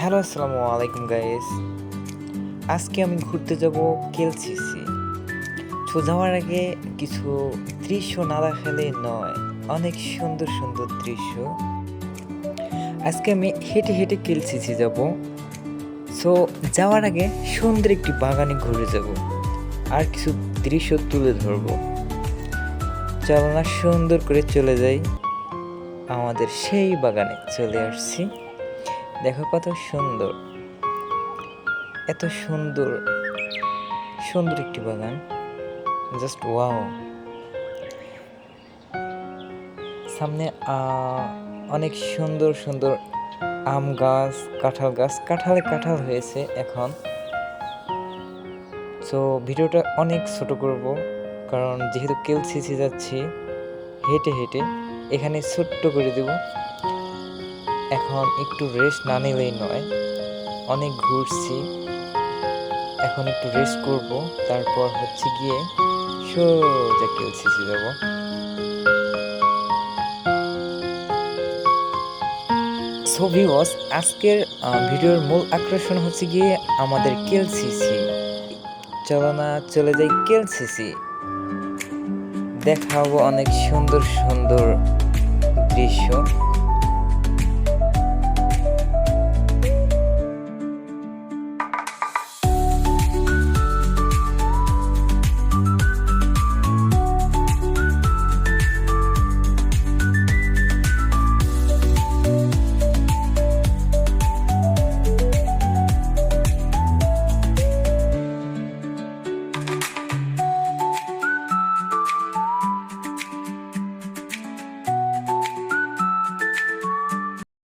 Hello, আসসালামু আলাইকুম guys. আজকে আমি ঘুরতে যাব কেএলসিসি। যাওয়ার আগে কিছু দৃশ্য না দেখালে নয়, অনেক সুন্দর সুন্দর দৃশ্য। আজকে আমি হেঁটে হেঁটে কেএলসিসি যাব। সো যাওয়ার আগে সুন্দর একটি বাগানে ঘুরে যাব আর কিছু দৃশ্য তুলে ধরবো। চলো না সুন্দর করে চলে যাই। আমাদের সেই বাগানে চলে আসছি। দেখো কত সুন্দর, এত সুন্দর সুন্দর একটি বাগান, জাস্ট ওয়াও। সামনে অনেক সুন্দর সুন্দর আম গাছ, কাঁঠাল গাছ, কাঁঠাল হয়েছে এখন। সো ভিডিওটা অনেক ছোট করব, কারণ যেহেতু কেএলসিসি যাচ্ছি হেঁটে হেঁটে, এখানে ছোট্ট করে দেব। এখন একটু রেস্ট না নিলেই নয়, অনেক ঘুরছি, এখন একটু রেস্ট করব, তারপর হচ্ছে গিয়ে সোজা কেএলসিসি যাব। সো ভিউয়ার্স, আজকের ভিডিওর মূল আকর্ষণ হচ্ছে গিয়ে আমাদের কেএলসিসি। চলো না চলে যাই কেএলসিসি, দেখাবো অনেক সুন্দর সুন্দর দৃশ্য।